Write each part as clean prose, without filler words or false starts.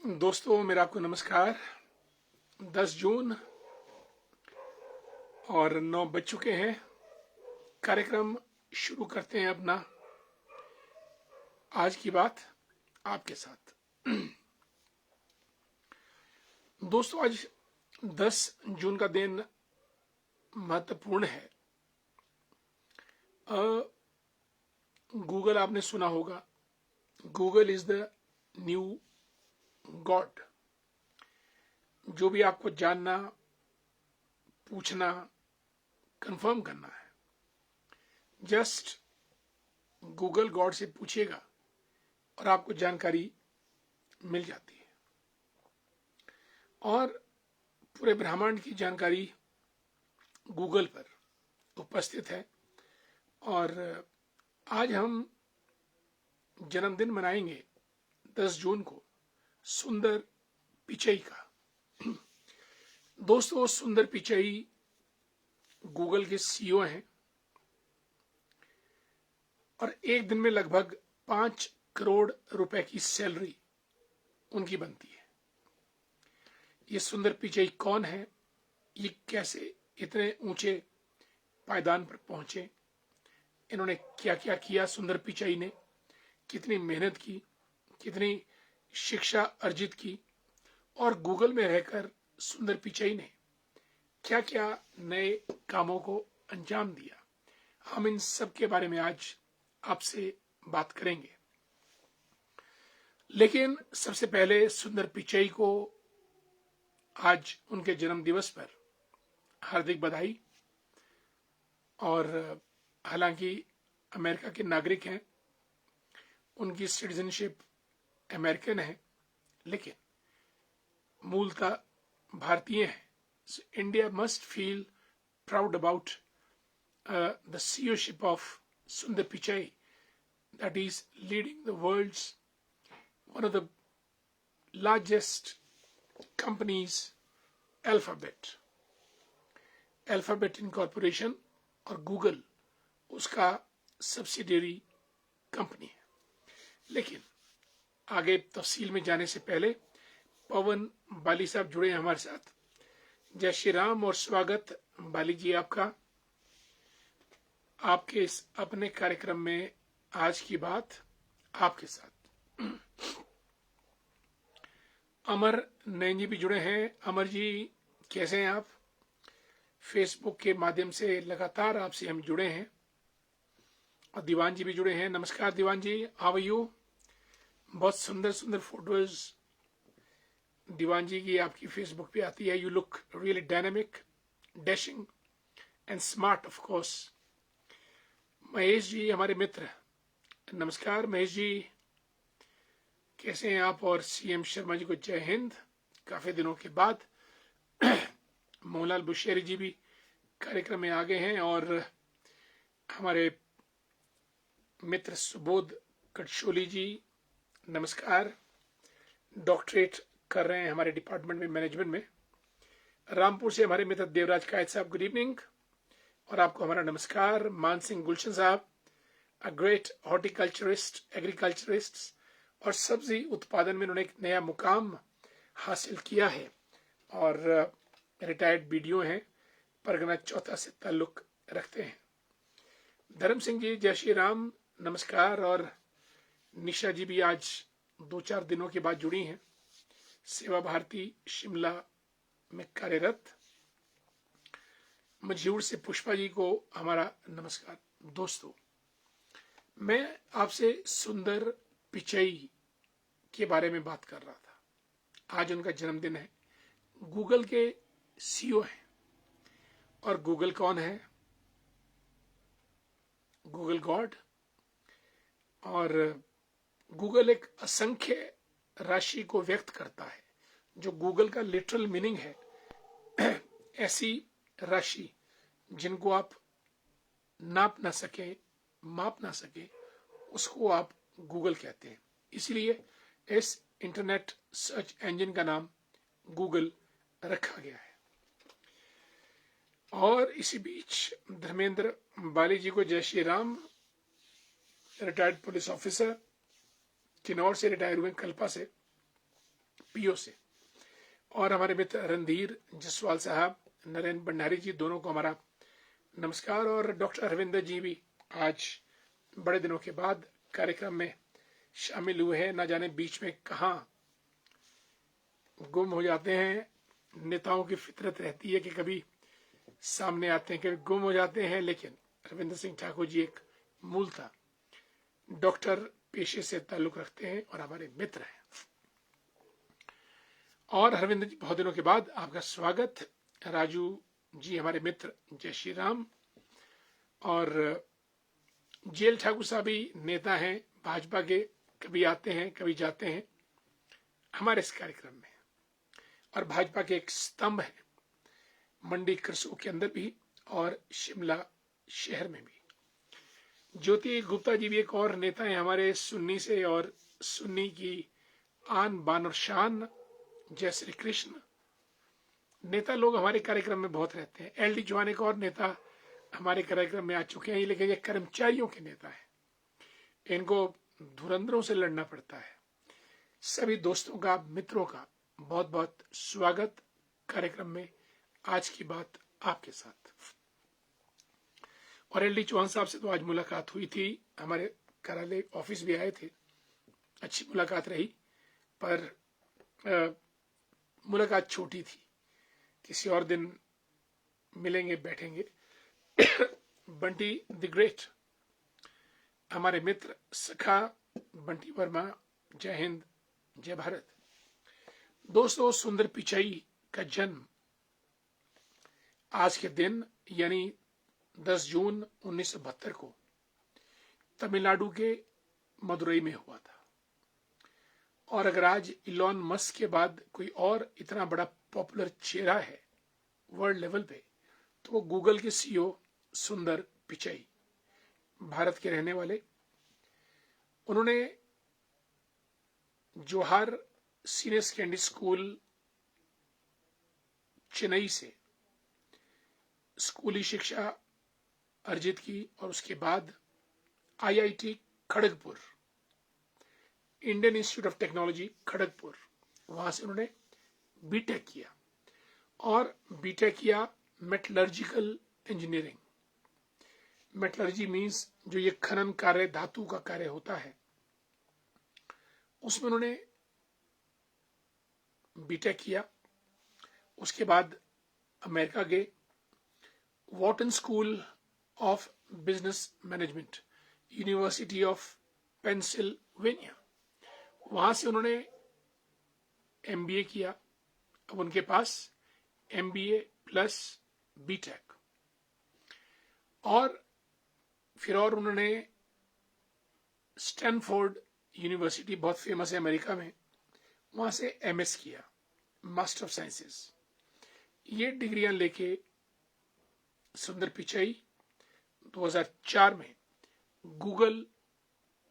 दोस्तों मेरा आपको नमस्कार। 10 जून और 9 बज चुके हैं। कार्यक्रम शुरू करते हैं अपना आज की बात आपके साथ। दोस्तों आज 10 जून का दिन महत्वपूर्ण है। गूगल आपने सुना होगा, Google is the new God. जो भी आपको जानना, पूछना, कंफर्म करना है, जस्ट गूगल गॉड से पूछिएगा और आपको जानकारी मिल जाती है। और पूरे ब्रह्मांड की जानकारी गूगल पर उपस्थित है। और आज हम जन्मदिन मनाएंगे 10 जून को सुंदर पिचई का। दोस्तों सुंदर पिचई गूगल के सीईओ हैं और एक दिन में लगभग 5 करोड़ रुपए की सैलरी उनकी बनती है। ये सुंदर पिचई कौन है, ये कैसे इतने ऊंचे पायदान पर पहुंचे, इन्होंने क्या क्या किया, सुंदर पिचई ने कितनी मेहनत की, कितनी शिक्षा अर्जित की, और गूगल में रहकर सुंदर पिचई ने क्या क्या नए कामों को अंजाम दिया, हम इन सब के बारे में आज आपसे बात करेंगे। लेकिन सबसे पहले सुंदर पिचई को आज उनके जन्म दिवस पर हार्दिक बधाई। और हालांकि अमेरिका के नागरिक हैं, उनकी सिटीजनशिप अमेरिकन है, लेकिन मूलतः भारतीय है। India must feel proud about the CEOship of Sundar Pichai, that is leading the world's one of the largest companies, Alphabet Incorporation, और गूगल उसका सब्सिडियरी कंपनी है। लेकिन आगे तफसील में जाने से पहले पवन बाली साहब जुड़े हैं हमारे साथ। जय श्री राम और स्वागत बाली जी आपका, आपके इस अपने कार्यक्रम में आज की बात आपके साथ। अमर नैन जी भी जुड़े हैं। अमर जी कैसे हैं आप? फेसबुक के माध्यम से लगातार आपसे हम जुड़े हैं। और दीवान जी भी जुड़े हैं। नमस्कार दीवान जी, हाउ आर यू? बहुत सुंदर सुंदर फोटोज दीवान जी की आपकी फेसबुक पे आती है। You look really dynamic, dashing and smart of course. Mahesh ji हमारे मित्र, नमस्कार महेश जी, कैसे हैं आप? और सीएम शर्मा जी को जय हिंद, काफी दिनों के बाद। मोहनलाल बुशेरी जी भी कार्यक्रम में आ गए हैं। और हमारे मित्र सुबोध कटशोली जी नमस्कार, डॉक्टरेट कर रहे हैं हमारे डिपार्टमेंट में, मैनेजमेंट में। रामपुर से हमारे मित्र देवराज कायत साहब, गुड इवनिंग और आपको हमारा नमस्कार। मान सिंह गुलशन साहब, अ ग्रेट हॉर्टिकल्चरिस्ट, एग्रीकल्चरिस्ट, और सब्जी उत्पादन में उन्होंने एक नया मुकाम हासिल किया है और रिटायर्ड बीडीओ हैं, परगना चौथा से ताल्लुक रखते हैं। धर्म सिंह जी जय श्री राम, नमस्कार। और निशा जी भी आज 2-4 दिनों के बाद जुड़ी हैं, सेवा भारती शिमला में कार्यरत। मझिउड़ से पुष्पा जी को हमारा नमस्कार। दोस्तों मैं आपसे सुंदर पिचई के बारे में बात कर रहा था। आज उनका जन्मदिन है। गूगल के सीईओ हैं। और गूगल कौन है? Google God. और गूगल एक असंख्य राशि को व्यक्त करता है, जो गूगल का लिटरल मीनिंग है ऐसी राशि जिनको आप नाप ना सके, माप ना सके, उसको आप गूगल कहते हैं। इसलिए इस इंटरनेट सर्च इंजन का नाम गूगल रखा गया है। और इसी बीच धर्मेंद्र बाली जी को जय Shri Ram, retired police officer, Kinnaur से रिटायर हुए, कल्पा से। पीओ से, और हमारे मित्र रणधीर जसवाल साहब, नरेंद्र भंडारी जी, दोनों को हमारा नमस्कार। और डॉक्टर हरविंदर जी भी आज बड़े दिनों के बाद कार्यक्रम में शामिल हुए हैं। ना जाने बीच में कहाँ गुम हो जाते हैं। नेताओं की फितरत रहती है कि कभी सामने आते हैं, कभी गुम हो जाते हैं, लेकिन रविंद्र सिंह ठाकुर जी एक मूलतः डॉक्टर पेशे से ताल्लुक रखते हैं और हमारे मित्र हैं। और हरविंदर जी, बहुत दिनों के बाद आपका स्वागत। राजू जी हमारे मित्र, जय श्री राम। और जेल ठाकुर साहब भी नेता हैं भाजपा के, कभी आते हैं कभी जाते हैं हमारे इस कार्यक्रम में, और भाजपा के एक स्तंभ है मंडी करसोग के अंदर भी और शिमला शहर में भी। ज्योति गुप्ता जी भी एक और नेता है हमारे सुन्नी से, और सुन्नी की आन बान और शान। जय श्री कृष्ण। नेता लोग हमारे कार्यक्रम में बहुत रहते हैं। एल डी जवान एक और नेता हमारे कार्यक्रम में आ चुके हैं, लेकिन ये कर्मचारियों के नेता है, इनको धुरंधरों से लड़ना पड़ता है। सभी दोस्तों का, मित्रों का बहुत बहुत स्वागत कार्यक्रम में। आज की बात आपके साथ। और एल डी चौहान साहब से तो आज मुलाकात हुई थी, हमारे कार्यालय ऑफिस भी आए थे, अच्छी मुलाकात रही, पर मुलाकात छोटी थी। किसी और दिन मिलेंगे, बैठेंगे। बंटी द ग्रेट, हमारे मित्र सखा बंटी वर्मा, जय हिंद जय भारत। दोस्तों, सुंदर पिचाई का जन्म आज के दिन यानी 10 जून 1972 को तमिलनाडु के मदुरई में हुआ था। और अगर आज इलॉन मस्क के बाद कोई और इतना बड़ा पॉपुलर चेहरा है वर्ल्ड लेवल पे, तो वो गूगल के सीईओ सुंदर पिचाई, भारत के रहने वाले। उन्होंने जोहार सीनियर सेकेंडरी स्कूल चेन्नई से स्कूली शिक्षा अर्जित की, और उसके बाद IIT Kharagpur, Indian institute of technology Kharagpur, वहां से उन्होंने बीटेक किया। और बीटेक किया मेटलर्जिकल इंजीनियरिंग। मेटलर्जी मीन्स जो ये खनन कार्य, धातु का कार्य होता है, उसमें उन्होंने बीटेक किया। उसके बाद अमेरिका गए, Wharton School of Business Management, University of Pennsylvania, वहां से उन्होंने एमबीए किया। अब उनके पास एमबीए प्लस बीटेक, और फिर और उन्होंने स्टैनफोर्ड यूनिवर्सिटी, बहुत फेमस है अमेरिका में, वहां से एमएस किया, मास्टर ऑफ साइंसेस। ये डिग्रियां लेके सुंदर पिचाई 2004 में गूगल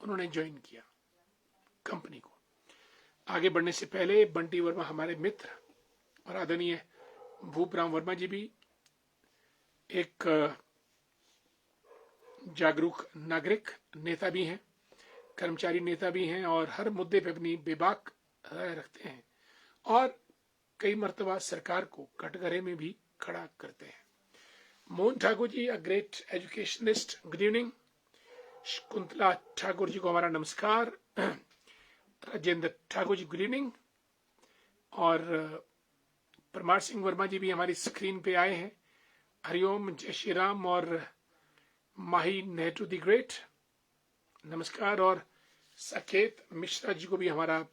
उन्होंने ज्वाइन किया कंपनी को। आगे बढ़ने से पहले बंटी वर्मा हमारे मित्र और आदरणीय भूपराम वर्मा जी भी एक जागरूक नागरिक नेता भी हैं, कर्मचारी नेता भी हैं, और हर मुद्दे पे अपनी बेबाक राय रखते हैं, और कई मर्तबा सरकार को कटघरे में भी खड़ा करते हैं। Mohan Thakur ji, a great educationist, good evening. Shakuntala Thakur ji को हमारा नमस्कार। Rajendra Thakur ji, good evening. और परमार सिंह वर्मा जी भी हमारी स्क्रीन पे आए हैं। हरिओम, जय श्री राम। और माही नेहरू द ग्रेट, नमस्कार। और साकेत मिश्रा जी को भी हमारा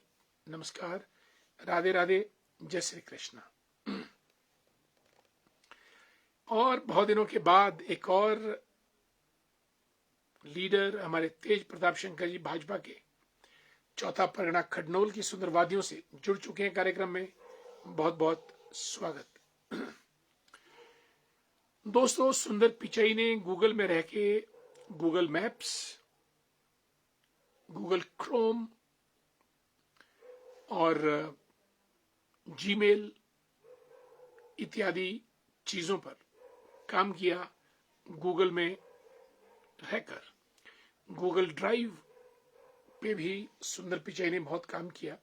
नमस्कार। राधे राधे, जय श्री कृष्ण। और बहुत दिनों के बाद एक और लीडर हमारे तेज प्रताप शंकर जी, भाजपा के चौथा परगना खडनोल की सुंदर वादियों से जुड़ चुके हैं कार्यक्रम में। बहुत बहुत स्वागत। दोस्तों, सुंदर पिचाई ने गूगल में रह के गूगल मैप्स, गूगल क्रोम और जीमेल इत्यादि चीजों पर काम किया। गूगल में रहकर गूगल ड्राइव पे भी सुंदर पिचाई ने बहुत काम किया,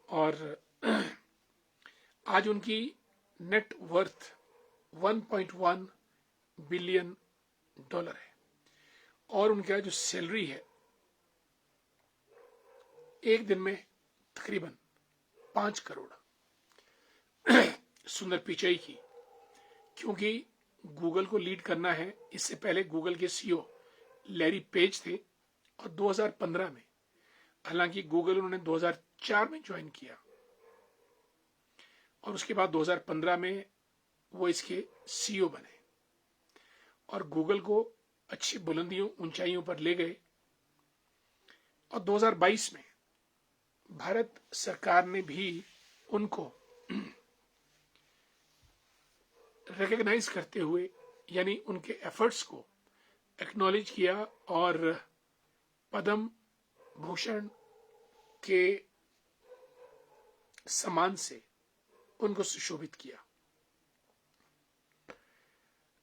और आज उनकी नेट वर्थ 1.1 बिलियन डॉलर है और उनका जो सैलरी है एक दिन में तकरीबन 5 करोड़ सुंदर पिचाई की, क्योंकि गूगल को लीड करना है। इससे पहले गूगल के सीईओ लैरी पेज थे और 2015 में, हालांकि गूगल उन्होंने 2004 में ज्वाइन किया और उसके बाद 2015 में वो इसके सीईओ बने और गूगल को अच्छी बुलंदियों ऊंचाइयों पर ले गए। और 2022 में भारत सरकार ने भी उनको रिकॉग्नाइज करते हुए, यानी उनके एफर्ट्स को एक्नॉलेज किया और पद्म भूषण के सम्मान से उनको सुशोभित किया।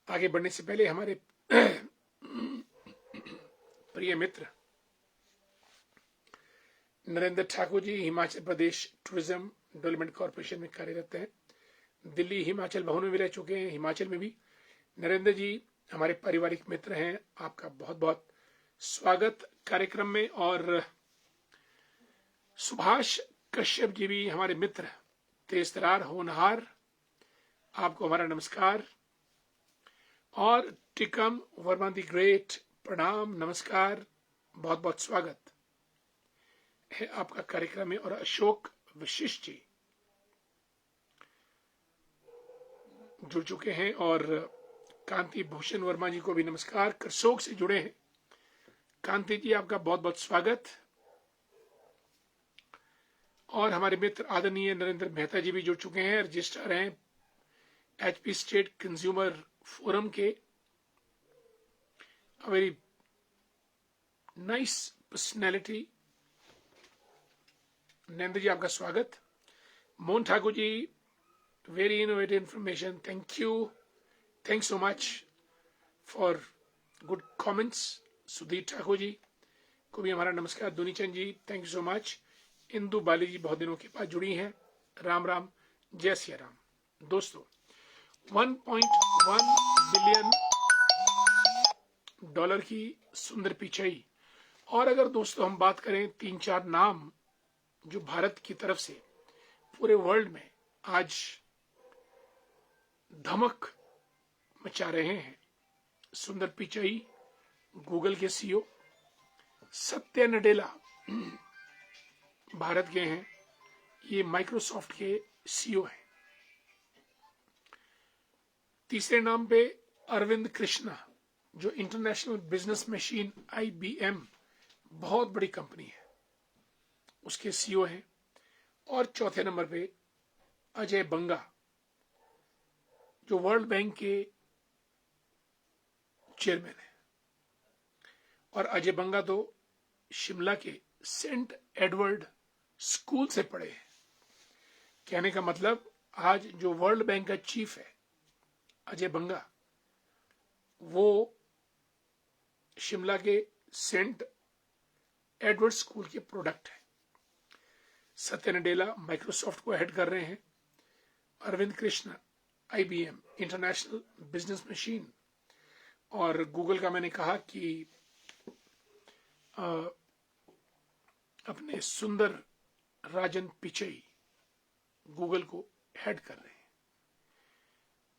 आगे बढ़ने से पहले हमारे प्रिय मित्र Narendra Thakur ji Himachal Pradesh tourism development corporation में कार्यरत हैं। दिल्ली हिमाचल भवन में भी रह चुके हैं, हिमाचल में भी। नरेंद्र जी हमारे पारिवारिक मित्र हैं, आपका बहुत बहुत स्वागत कार्यक्रम में। और सुभाष कश्यप जी भी हमारे मित्र, तेजतरार होनहार, आपको हमारा नमस्कार। और टिकम वर्मा दी ग्रेट, प्रणाम, नमस्कार, बहुत बहुत स्वागत है आपका कार्यक्रम में। और अशोक वशिष्ठ जी जुड़ चुके हैं और कांति भूषण वर्मा जी को भी नमस्कार, करसोग से जुड़े हैं। कांति जी आपका बहुत बहुत स्वागत। और हमारे मित्र आदरणीय नरेंद्र मेहता जी भी जुड़ चुके हैं, रजिस्ट्रार हैं एचपी स्टेट कंज्यूमर फोरम के। Very nice personality. Narendra ji आपका स्वागत। मोहन ठाकुर जी, very innovative information, thank you, thanks so much for good comments। Sudhir Thakur ji को भी हमारा नमस्कार। Dunichand ji, thank you so much. Indu Bali ji बहुत दिनों के बाद जुड़ी हैं, राम राम, जय सिया राम। दोस्तों 1.1 बिलियन डॉलर की सुंदर पिचाई। और अगर दोस्तों हम बात करें 3-4 नाम जो भारत की तरफ से पूरे वर्ल्ड में आज धमक मचा रहे हैं, सुंदर पिचाई गूगल के सीईओ, सत्या नडेला भारत के हैं, ये माइक्रोसॉफ्ट के सीईओ हैं। तीसरे नाम पे अरविंद कृष्णा, जो इंटरनेशनल बिजनेस मशीन IBM, बहुत बड़ी कंपनी है, उसके सीईओ हैं। और चौथे नंबर पे अजय बंगा, जो वर्ल्ड बैंक के चेयरमैन है। और अजय बंगा तो शिमला के सेंट एडवर्ड स्कूल से पढ़े हैं। कहने का मतलब आज जो वर्ल्ड बैंक का चीफ है अजय बंगा, वो शिमला के सेंट एडवर्ड स्कूल के प्रोडक्ट है। सत्या नडेला माइक्रोसॉफ्ट को हेड कर रहे हैं। Arvind Krishna IBM International Business Machine. और गूगल का मैंने कहा कि अपने सुंदर राजन पिचई गूगल को हेड कर रहे हैं।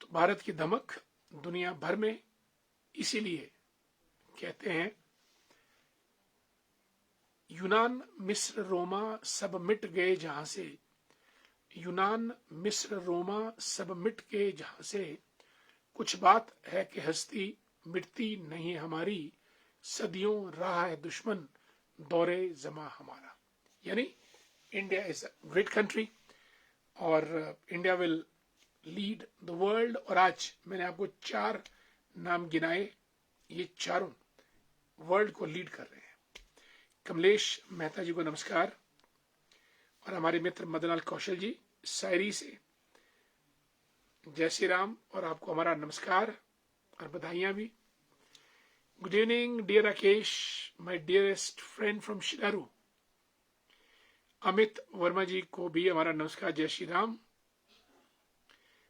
तो भारत की धमक दुनिया भर में, इसीलिए कहते हैं यूनान मिस्र रोमा सब मिट गए जहां से, यूनान मिस्र रोमा सब मिट गए जहां से, कुछ बात है कि हस्ती मिटती नहीं हमारी, सदियों रहा है दुश्मन दौरे जमा हमारा। यानी India is a great country और India will lead the world. और आज मैंने आपको 4 नाम गिनाए, ये चारों वर्ल्ड को लीड कर रहे हैं। कमलेश मेहता जी को नमस्कार। और हमारे मित्र मदनलाल कौशल जी शायरी से, जय श्री राम, और आपको हमारा नमस्कार और बधाइयां भी। Good evening dear Rakesh, my dearest friend from Shilaru. Amit Verma ji को भी हमारा नमस्कार, जय श्री राम।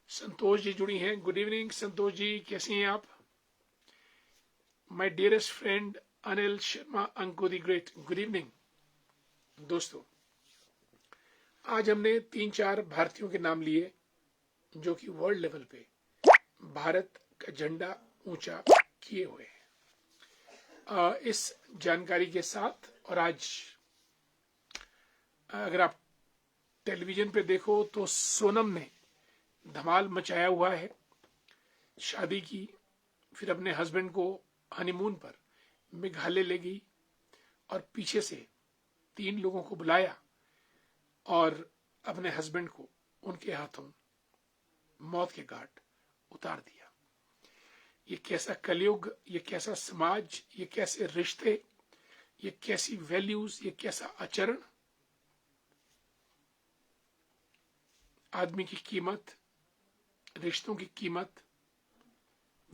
संतोष जी जुड़ी हैं, गुड इवनिंग संतोष जी, कैसे हैं आप? My dearest friend Anil Sharma अंको द ग्रेट, गुड इवनिंग। दोस्तों, आज हमने 3-4 भारतीयों के नाम लिए जो कि वर्ल्ड लेवल पे भारत का झंडा ऊंचा किए हुए हैं। इस जानकारी के साथ, और आज अगर आप टेलीविजन पे देखो तो सोनम ने धमाल मचाया हुआ है, शादी की, फिर अपने हस्बैंड को हनीमून पर मेघालय ले गई और पीछे से 3 लोगों को बुलाया और अपने हस्बैंड को उनके हाथों मौत के घाट उतार दिया। ये कैसा कलयुग, ये कैसा समाज, ये कैसे रिश्ते, ये कैसी वैल्यूज, ये कैसा आचरण। आदमी की कीमत, रिश्तों की कीमत,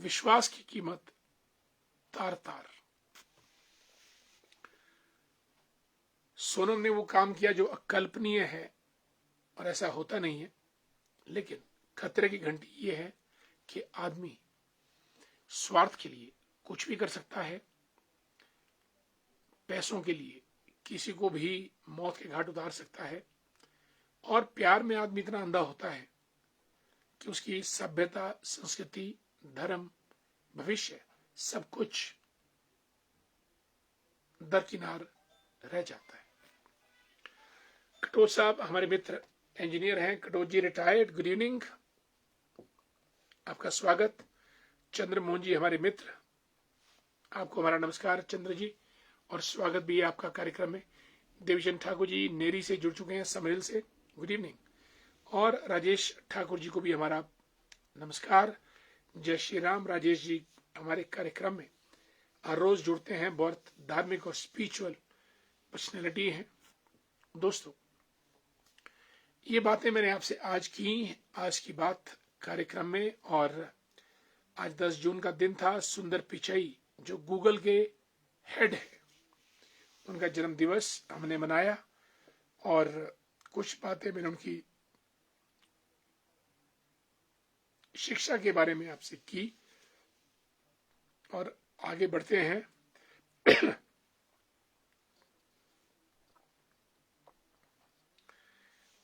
विश्वास की कीमत तार तार। सोनम ने वो काम किया जो अकल्पनीय है और ऐसा होता नहीं है, लेकिन खतरे की घंटी ये है कि आदमी स्वार्थ के लिए कुछ भी कर सकता है, पैसों के लिए किसी को भी मौत के घाट उतार सकता है, और प्यार में आदमी इतना अंधा होता है कि उसकी सभ्यता, संस्कृति, धर्म, भविष्य सब कुछ दरकिनार रह जाता है। कटोच साहब हमारे मित्र इंजीनियर हैं, कटोच जी रिटायर्ड, गुड इवनिंग, आपका स्वागत। चंद्रमोहन जी हमारे मित्र, आपको हमारा नमस्कार चंद्र जी, और स्वागत भी है आपका कार्यक्रम में। देवीचंद ठाकुर जी नेरी से जुड़ चुके हैं, समरेल से, गुड इवनिंग। और राजेश ठाकुर जी को भी हमारा नमस्कार, जय श्री राम। राजेश जी हमारे कार्यक्रम में हर रोज जुड़ते हैं, बहुत धार्मिक और स्पिरिचुअल पर्सनैलिटी हैं। दोस्तों, ये बातें मैंने आपसे आज की, आज की बात कार्यक्रम में, और आज 10 जून का दिन था। सुंदर पिचई जो गूगल के हेड है, उनका जन्म दिवस हमने मनाया, और कुछ बातें मैंने उनकी शिक्षा के बारे में आपसे की, और आगे बढ़ते हैं।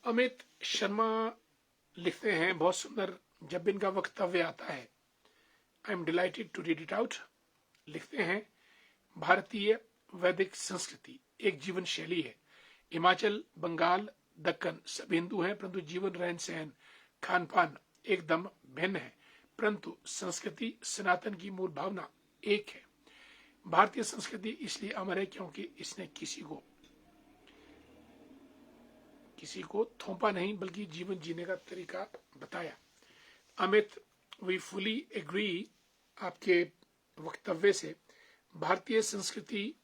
अमित शर्मा लिखते हैं, बहुत सुंदर, जब भी इनका वक्तव्य आता है I am delighted to read it out. लिखते हैं, भारतीय वैदिक संस्कृति एक जीवन शैली है। हिमाचल, बंगाल, दक्कन सब हिंदू हैं, परंतु जीवन, रहन सहन, खान पान एकदम भिन्न है, परंतु संस्कृति सनातन की मूल भावना एक है। भारतीय संस्कृति इसलिए अमर है क्योंकि इसने किसी को थोपा नहीं, बल्कि जीवन जीने का तरीका बताया। अमित, वी फुली एग्री आपके वक्तव्य से। भारतीय संस्कृति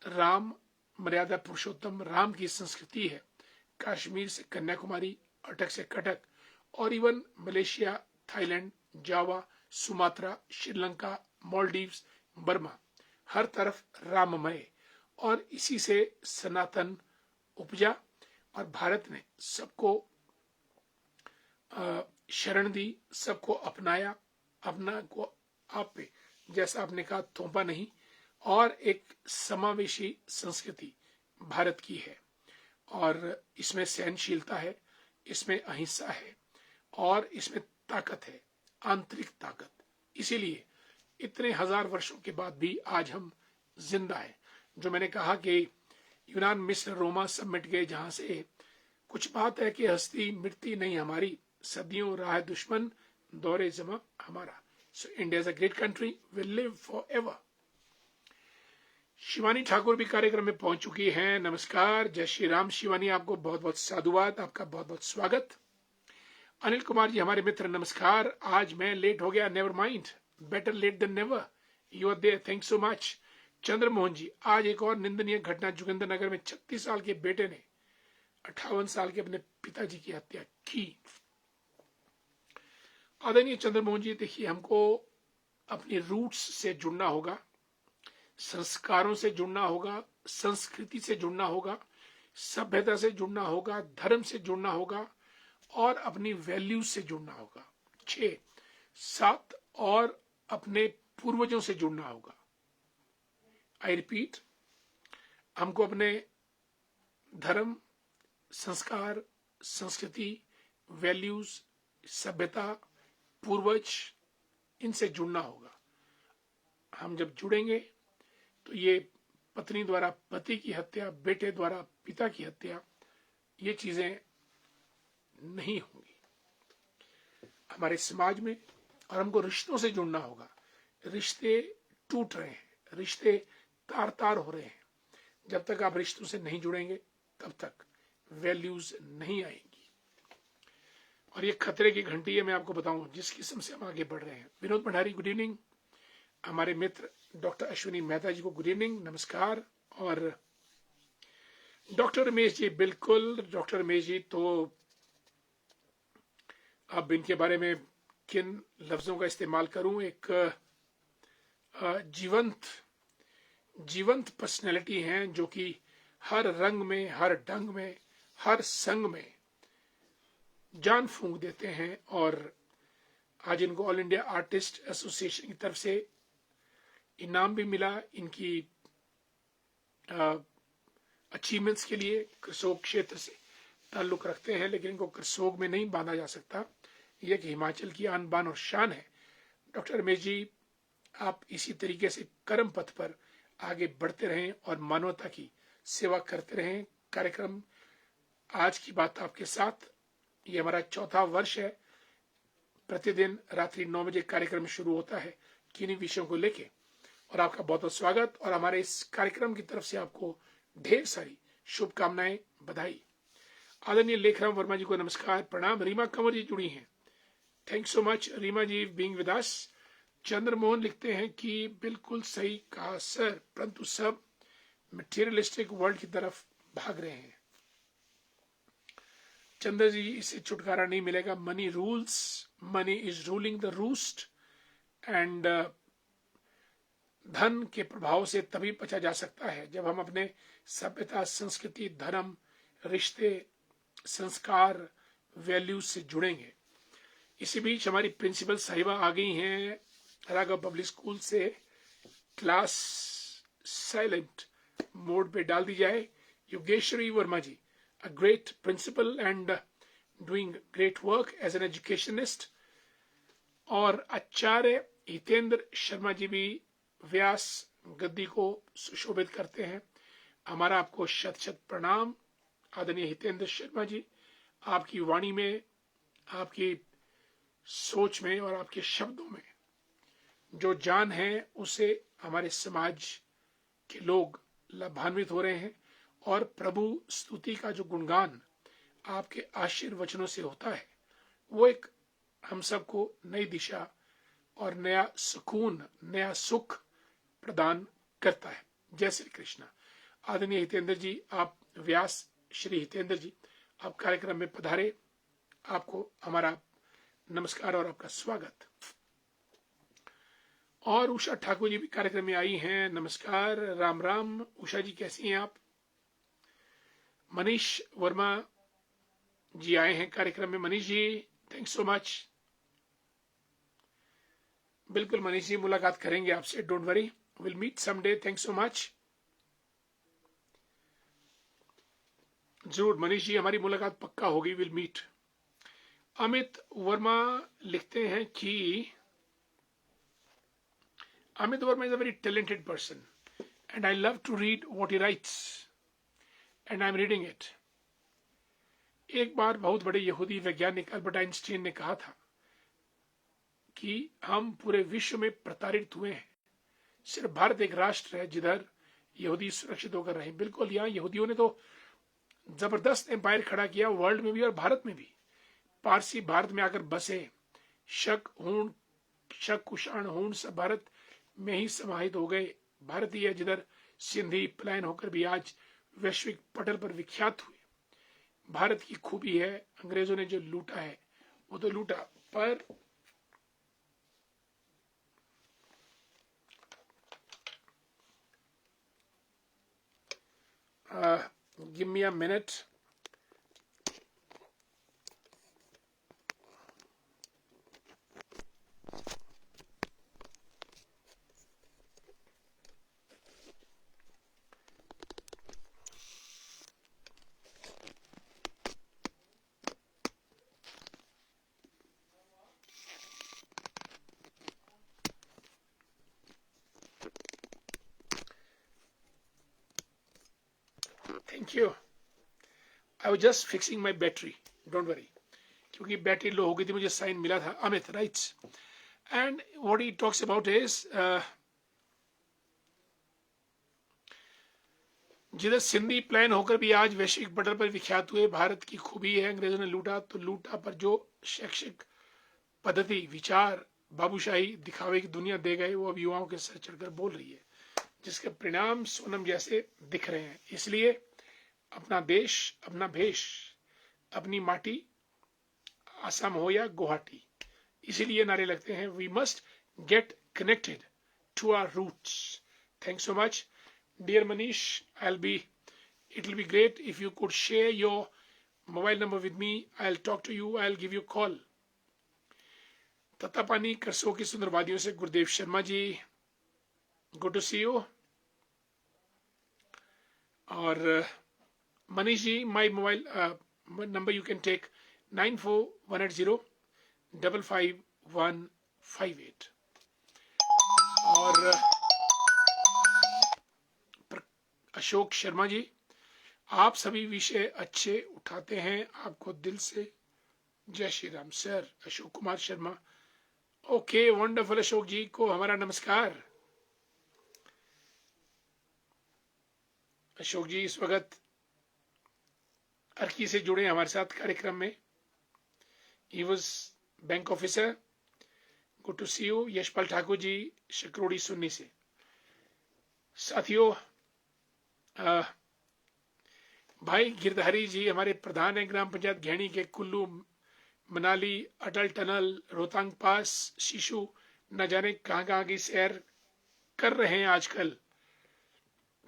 राम, मर्यादा पुरुषोत्तम राम की संस्कृति है। कश्मीर से कन्याकुमारी, अटक से कटक, और इवन मलेशिया, थाईलैंड, जावा, सुमात्रा, श्रीलंका, मालदीव्स, बर्मा, हर तरफ राममय, और इसी से सनातन उपजा, और भारत ने सबको शरण दी, सबको अपनाया, अपना को आप पे, जैसा आपने कहा, थोपा नहीं, और एक समावेशी संस्कृति भारत की है, और इसमें सहनशीलता है, इसमें अहिंसा है, और इसमें ताकत है, आंतरिक ताकत। इसीलिए इतने हजार वर्षों के बाद भी आज हम जिंदा हैं। जो मैंने कहा कि यूनान, मिस्र, रोमा सब मिट गए, जहां से कुछ बात है कि हस्ती मिटती नहीं हमारी, सदियों राह दुश्मन, दौरे जमा हमारा। So India is a great country, will live for ever. Shivani Thakur भी कार्यक्रम में पहुंच चुकी हैं, नमस्कार, जय श्री राम। शिवानी, आपको बहुत बहुत साधुवाद, आपका बहुत बहुत स्वागत। अनिल कुमार जी हमारे मित्र, नमस्कार। आज मैं लेट हो गया, never mind, better late than never, you are there, thank so much. Chandramohan ji, आज एक और निंदनीय घटना, जोगिंद्रनगर में 36 साल के बेटे ने 58 साल के अपने पिताजी की हत्या की। आदरणीय चंद्रमोहन जी, देखिए, हमको अपनी रूट्स से जुड़ना होगा, संस्कारों से जुड़ना होगा, संस्कृति से जुड़ना होगा, सभ्यता से जुड़ना होगा, धर्म से जुड़ना होगा और अपनी वैल्यूज से जुड़ना होगा। 6, 7 और अपने पूर्वजों से जुड़ना होगा। आई रिपीट, हमको अपने धर्म, संस्कार, संस्कृति, वैल्यूज, सभ्यता, पूर्वज, इनसे जुड़ना होगा। हम जब जुड़ेंगे तो ये पत्नी द्वारा पति की हत्या, बेटे द्वारा पिता की हत्या, ये चीजें नहीं होंगी हमारे समाज में। और हमको रिश्तों से जुड़ना होगा। रिश्ते टूट रहे हैं, रिश्ते तार तार हो रहे हैं। जब तक आप रिश्तों से नहीं जुड़ेंगे तब तक वैल्यूज नहीं आएंगी। और ये खतरे की घंटी है, मैं आपको बताऊं, जिस किस्म से हम आगे बढ़ रहे हैं। Vinod Bhandari, good evening. हमारे मित्र डॉक्टर अश्विनी मेहता जी को गुड इवनिंग, नमस्कार। और डॉक्टर रमेश जी, बिल्कुल डॉक्टर रमेश जी, तो अब इनके बारे में किन लफ्जों का इस्तेमाल करूं? एक जीवंत पर्सनैलिटी हैं जो कि हर रंग में, हर ढंग में, हर संग में जान फूंक देते हैं। और आज इनको ऑल इंडिया आर्टिस्ट एसोसिएशन की तरफ से इनाम भी मिला इनकी अचीवमेंट्स के लिए। करसोग क्षेत्र से ताल्लुक रखते हैं, लेकिन इनको करसोग में नहीं बांधा जा सकता। यह कि हिमाचल की आन बान और शान है। डॉक्टर रमेश जी, आप इसी तरीके से कर्म पथ पर आगे बढ़ते रहें और मानवता की सेवा करते रहें। कार्यक्रम आज की बात आपके साथ, ये हमारा 4था वर्ष है। प्रतिदिन रात्रि 9 बजे कार्यक्रम शुरू होता है किन्हीं विषयों को लेके। और आपका बहुत बहुत स्वागत और हमारे इस कार्यक्रम की तरफ से आपको ढेर सारी शुभकामनाएं, बधाई। आदरणीय लेखराम वर्मा जी को नमस्कार, प्रणाम। रीमा कंवर जी जुड़ी हैं, thank so much Reema ji being with us. Chandramohan लिखते हैं कि बिल्कुल सही कहा सर, परंतु सब मटेरियलिस्टिक वर्ल्ड की तरफ भाग रहे हैं। चंद्र जी, इससे छुटकारा नहीं मिलेगा। Money rules, money is ruling the roost. And धन के प्रभाव से तभी बचा जा सकता है जब हम अपने सभ्यता, संस्कृति, धर्म, रिश्ते, संस्कार, वैल्यूज से जुड़ेंगे। इसी बीच हमारी प्रिंसिपल साहिबा आ गई हैं राघव पब्लिक स्कूल से। क्लास साइलेंट मोड पे डाल दी जाए। योगेश्वरी वर्मा जी, a great principal and doing great work as an educationist। और आचार्य हितेंद्र शर्मा जी भी व्यास गद्दी को सुशोभित करते हैं। हमारा आपको शत शत प्रणाम आदरणीय हितेंद्र शर्मा जी। आपकी वाणी में, आपकी सोच में और आपके शब्दों में जो जान है, उससे हमारे समाज के लोग लाभान्वित हो रहे हैं। और प्रभु स्तुति का जो गुणगान आपके आशीर्वचनों से होता है, वो एक हम सबको नई दिशा और नया सुकून, नया सुख प्रदान करता है। जय श्री कृष्ण। आदरणीय हितेंद्र जी, आप व्यास श्री हितेंद्र जी, आप कार्यक्रम में पधारे। आपको हमारा नमस्कार और आपका स्वागत। और उषा ठाकुर जी भी कार्यक्रम में आई हैं, नमस्कार, राम राम। उषा जी, कैसी हैं आप? मनीष वर्मा जी आए हैं कार्यक्रम में। Manish ji, thanks so much. बिल्कुल मनीष जी, मुलाकात करेंगे आपसे, don't worry, will meet someday. Thanks so much. जरूर मनीष जी, हमारी मुलाकात पक्का होगी, विल मीट। अमित वर्मा लिखते हैं कि Amit Verma is a very talented person and I love to read what he writes and I'm reading it। एक बार बहुत बड़े यहूदी वैज्ञानिक अल्बर्ट आइंस्टीन ने कहा था कि हम पूरे विश्व में प्रताड़ित हुए हैं, सिर्फ भारत एक राष्ट्र है जिधर यहूदी सुरक्षित होकर रहे। बिल्कुल, यहाँ यहूदियों ने तो जबरदस्त एम्पायर खड़ा किया, वर्ल्ड में भी और भारत में भी। पारसी भारत में आकर बसे, शक कुषाण हूण सब भारत में ही समाहित हो गए। भारतीय जिधर सिंधी पलायन होकर भी आज वैश्विक पटल पर विख्यात हुए। भारत की खूबी है, अंग्रेजों ने जो लूटा है वो तो लूटा, पर Give me a minute. Thank you. I was just fixing my battery. Don't worry. क्योंकि बैटरी लो हो गई थी, मुझे साइन मिला था Amit, right? And what he talks about is जिधर सिंधी प्लान होकर भी आज वैश्विक पटल पर विख्यात हुए, भारत की खूबी है अंग्रेजों ने लूटा तो लूटा, पर जो शैक्षिक पद्धति, विचार, बाबूशाही दिखावे की दुनिया दे गए, वो अब युवाओं के सर चढ़कर बोल रही है, जिसके परिणाम सोनम जैसे दिख रहे हैं। इसलिए अपना देश, अपना भेष, अपनी माटी, असम हो या गुवाहाटी, इसीलिए नारे लगते हैं, we must get connected to our roots. Thanks so much dear Manish. It will be great if you could share your mobile number with me. I'll talk to you, I'll give you a call. Tattapani Karsog की सुंदर वादियों से Gurudev Sharma ji, good to see you. और Manish ji, my mobile number you can take 9418055158। और अशोक शर्मा जी, आप सभी विषय अच्छे उठाते हैं, आपको दिल से जय Shri Ram. Sir Ashok Kumar Sharma, okay wonderful. Ashok ji को हमारा नमस्कार। अशोक जी इस वक्त अर्की से जुड़े हैं हमारे साथ कार्यक्रम में। He was bank officer, good to see you. Yashpal Thakur ji Shakrori Sunni से। साथियों, भाई गिरधारी जी हमारे प्रधान है ग्राम पंचायत घेणी के। कुल्लू, मनाली, अटल टनल, रोहतांग पास, शिशु, न जाने कहाँ की सैर कर रहे हैं आजकल।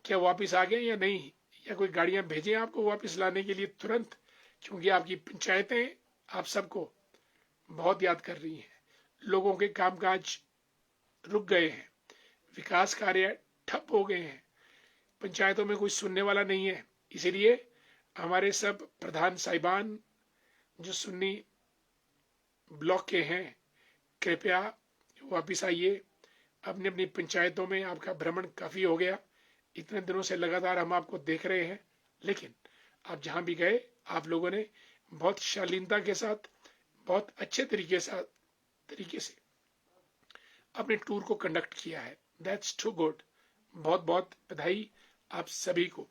क्या वापस आ गए या नहीं, या कोई गाड़ियां भेजें आपको वापस लाने के लिए तुरंत, क्योंकि आपकी पंचायतें आप सबको बहुत याद कर रही हैं। लोगों के कामकाज रुक गए हैं, विकास कार्य ठप हो गए हैं, पंचायतों में कोई सुनने वाला नहीं है। इसीलिए हमारे सब प्रधान साहिबान जो सुन्नी ब्लॉक के हैं, कृपया वापिस आइए अपनी अपनी पंचायतों में। आपका भ्रमण काफी हो गया, इतने दिनों से लगातार हम आपको देख रहे हैं, लेकिन आप जहां भी गए, आप लोगों ने बहुत शालीनता के साथ, बहुत अच्छे तरीके से अपने टूर को कंडक्ट किया है। That's too good. बहुत बहुत बधाई आप सभी को।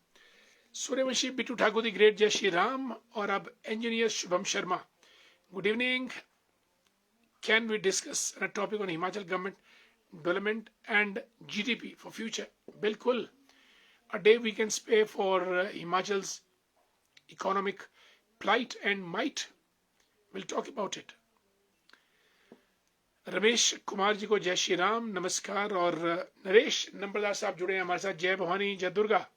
सूर्यवंशी, बिट्टू ठाकुर दी ग्रेट, जय श्री राम। और अब engineer Shubham Sharma, good evening. Can we discuss a topic on Himachal government development and GDP for future? बिल्कुल, a day we can spare for Himachal's economic plight and might. We'll talk about it. Ramesh Kumar ji को जय श्री राम, नमस्कार। और नरेश नंबरदार साहब जुड़े हैं हमारे साथ, जय भवानी जय दुर्गा।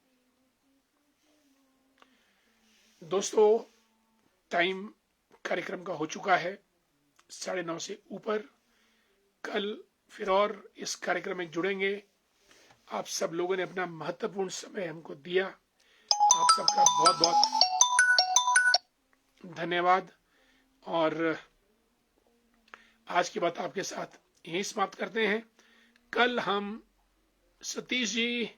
दोस्तों, टाइम कार्यक्रम का हो चुका है 9:30 से ऊपर। कल फिर और इस कार्यक्रम में जुड़ेंगे। आप सब लोगों ने अपना महत्वपूर्ण समय हमको दिया, आप सबका बहुत बहुत धन्यवाद। और आज की बात आपके साथ यही समाप्त करते हैं। कल हम सतीश जी,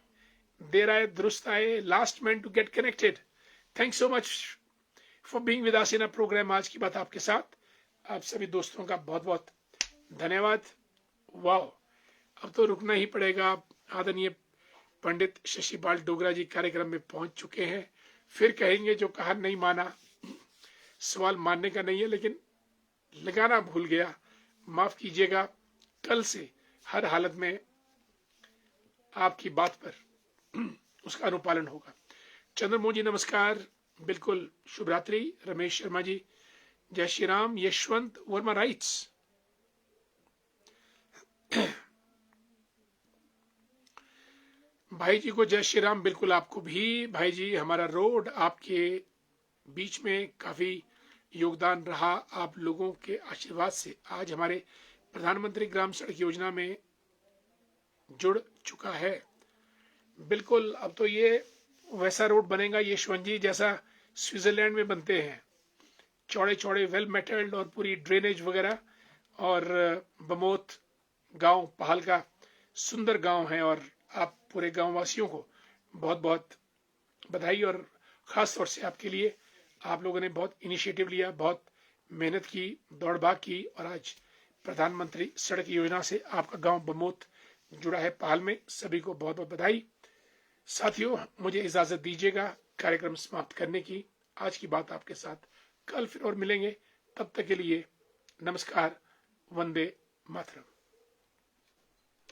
देर आए दुरुस्त आए, last man to get connected. Thanks so much for being with us in a programme. आज की बात आपके साथ, आप सभी दोस्तों का बहुत बहुत धन्यवाद। वाह, अब तो रुकना ही पड़ेगा। आदरणीय पंडित शशिपाल डोगरा जी कार्यक्रम में पहुंच चुके हैं। फिर कहेंगे जो कहा नहीं माना। सवाल मानने का नहीं है, लेकिन लगाना भूल गया, माफ कीजिएगा। कल से हर हालत में आपकी बात पर उसका अनुपालन होगा। चंद्रमोहन जी नमस्कार, बिल्कुल शुभ रात्रि। रमेश शर्मा जी जय श्री राम। यशवंत वर्मा राइट्स, भाई जी को जय श्री राम। बिल्कुल आपको भी भाई जी। हमारा रोड आपके बीच में काफी योगदान रहा, आप लोगों के आशीर्वाद से आज हमारे प्रधानमंत्री ग्राम सड़क योजना में जुड़ चुका है। बिल्कुल अब तो ये वैसा रोड बनेगा यशवंत जी जैसा स्विट्जरलैंड में बनते हैं, चौड़े चौड़े वेल मेटल्ड और पूरी ड्रेनेज वगैरह। और बमोत गांव पहाल का सुंदर गांव है, और आप पूरे गांव वासियों को बहुत बहुत बधाई। और खास तौर से आपके लिए, आप लोगों ने बहुत इनिशिएटिव लिया, बहुत मेहनत की, दौड़ भाग की, और आज प्रधानमंत्री सड़क योजना से आपका गांव बमोत जुड़ा है पहाल में। सभी को बहुत बहुत बधाई। साथियों, मुझे इजाजत दीजिएगा कार्यक्रम समाप्त करने की। आज की बात आपके साथ कल फिर और मिलेंगे, तब तक के लिए नमस्कार, वंदे मातरम।